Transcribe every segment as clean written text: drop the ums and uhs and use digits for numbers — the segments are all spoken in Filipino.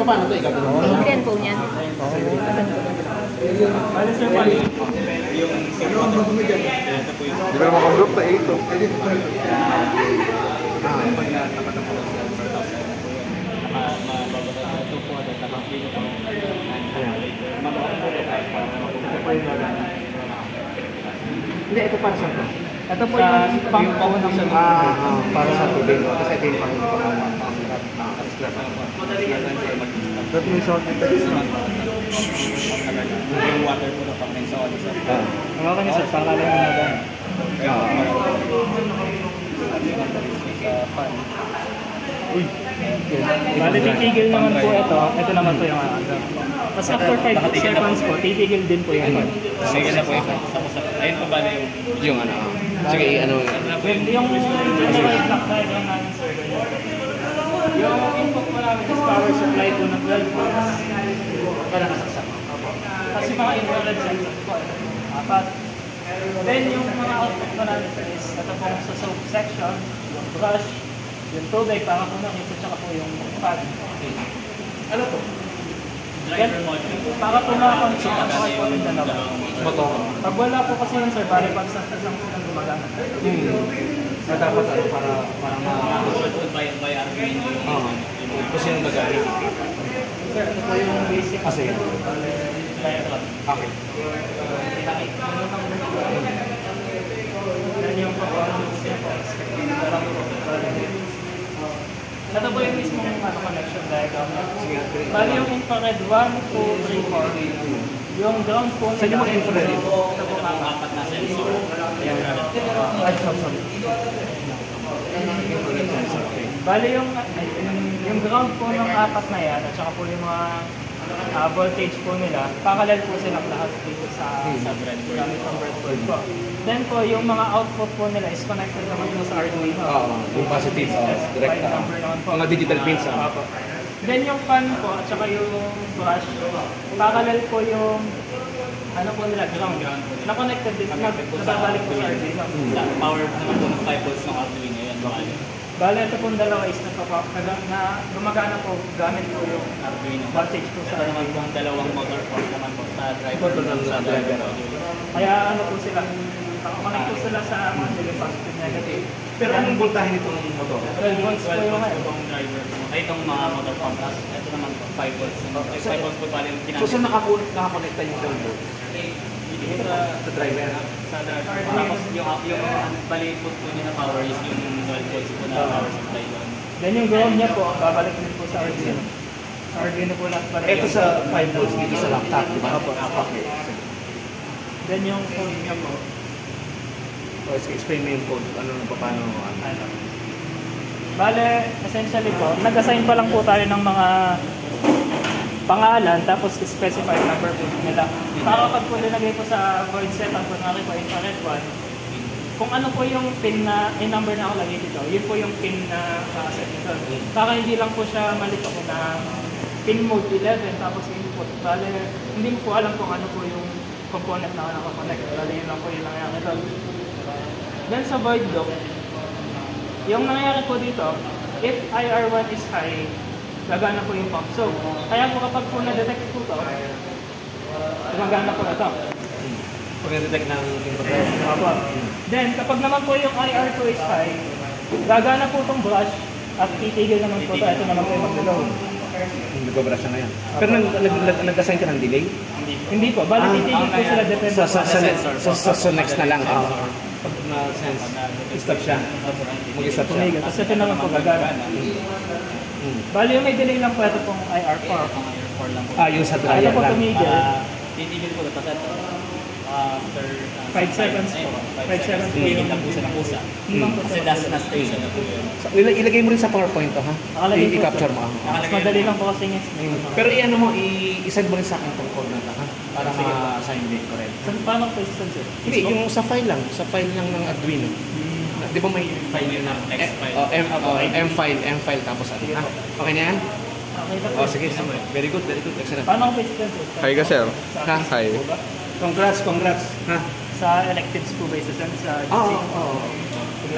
paano ito? Ikaw ito? Indian po niyan. Di ba makagroup na 8 oh. Hindi, ito para saan to? Ito po yung pang ng Para sa tubig. Kasi ito yung Ba't may sound effects na? Yung water po na pang-mensaon sa Ano ka niya sir? Saan kala yung magan? fan. Uy! Bali, titigil naman po ito. Ito naman po yung ano. Tapos after 5 seconds po, titigil din po yung ano. Sige na po ito. Ayun po bali Yung ano. Sige, ano. Yung general clock diagram namin sir. Yung input po namin is power supply po ng 12 volts. Para nasaksak. Kasi mga infrared sensor po. Apat. Then yung mga output po namin sir is ito pong sa soap section, yung brush, yung tubig para po nakita, tsaka po yung fan. Ano to? driver module. Para po makakontrol ang mga po yung dalawa. Motor. Pag wala po kasi yun sir, bali pag sa lang po ng gumagana. Dapat ano, para Controlled by Arduino. Kasi yung nag-aalit. Sir, ito po yung basic. Sige. Diagram. Okay. Yan yung performance niya po. Ito po yung mismong connection diagram. Bali yung infrared 1, 2, 3, 4. Yung ground po nila. Saan yung mga infrared? Ito po Ang apat na sensor. Bali yung ground po ng apat na yan at saka po yung mga voltage po nila, parallel po silang lahat dito sa breadboard. Gamit ang breadboard po. Then po, yung mga output po nila is connected naman po sa Arduino. Yung positive, direct. Mga digital pins. Then yung fan po at saka yung brush, parallel po yung ano po nila, ground. Na-connected din, nababalik po sa Arduino. Power naman po ng 5 volts ng Arduino yan. Bale, ito pong dalawa is na gumagana po gamit po yung Arduino. voltage po Ito sa naman po ang dalawang motor port naman po sa driver. Sa driver. Kaya ano po sila, connect po sila sa mga positive negative. Pero anong voltahe nitong motor? 12 volts po 12 yung volts po ang driver. Ay, itong mga motor pump. Ito naman po 5 volts. 5 volts po pala yung So, ginamit. saan nakakonekta yung 12 volts? Sa driver? Sa driver. Tapos yung bali po niya na power is yung 12 volts po na power supply doon. Then yung ground niya po, babalik din po sa Arduino. Sa Arduino po lahat balik. Ito sa 5 volts dito sa laptop, di ba? Okay. Then yung code niya po, Explain mo yung code. Ano, paano? ano. Bale, essentially po, nag-assign pa lang po tayo ng mga pangalan, tapos specified number po nila. Para kapag po nilagay po sa void set, ang kunwari po infrared 1, kung ano po yung pin na, yung number na ako lagay dito, yun po yung pin na nakaset nito. Para hindi lang po siya malito po na pin mode 11, tapos input. Bale, hindi mo po alam kung ano po yung component na nakakonect. Bale, yun lang po yung nangyayari doon. Then sa void loop, yung nangyayari po dito, if IR1 is high, gagana po yung pump. So, kaya po kapag po na-detect po ito, gumagana po ito. Pag-detect ng infrared. Opo. Then, kapag naman po yung IR2 is high, gagana po itong brush at titigil naman po ito. Ito naman po yung mag-low. Nag-brush na ngayon. Pero nag-assign ka ng delay? Hindi po. Bali, titigil po sila depende po Sa next na lang. Pag na-sense, stop siya. Mag-stop siya. tumigil. Tapos ito naman po gagana. Bali, yung may delay lang po ito pong IR4. Lang po. Yung sa Ito driver po lang. tumigil. Titigil po ito. Tapos after 5 seconds po. 5 seconds po tumigil yung lang po siya ng kusa. Kasi last na station na po yun. Ilagay mo rin sa PowerPoint to, ha? Nakalagay po, I-capture sir. mo. Mas madali lang po kasi yung explain. Pero i-ano mo, i-send mo rin sa akin itong code na to, ha? Para ma-assign din ko rin. So, paano po i-send sir? Hindi, yung sa file lang ng Arduino. Di ba may file yun na? Next file. M-file tapos ano, ha? Okay na yan? Okay na po. Sige. Very good, excellent. Paano ko i-send sir? Hi ka sir. Ha? Hi. Congrats. Ha? Sa electives po ba isa-send sa GC? Oo.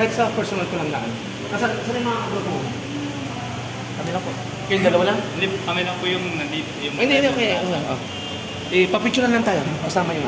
Kahit sa personal ko lang laan. Saan yung mga group mo? Kami lang po. Kayong dalawa lang? Hindi, kami lang po yung nandito. Hindi, okay. Papicturean lang tayo. Kasama yung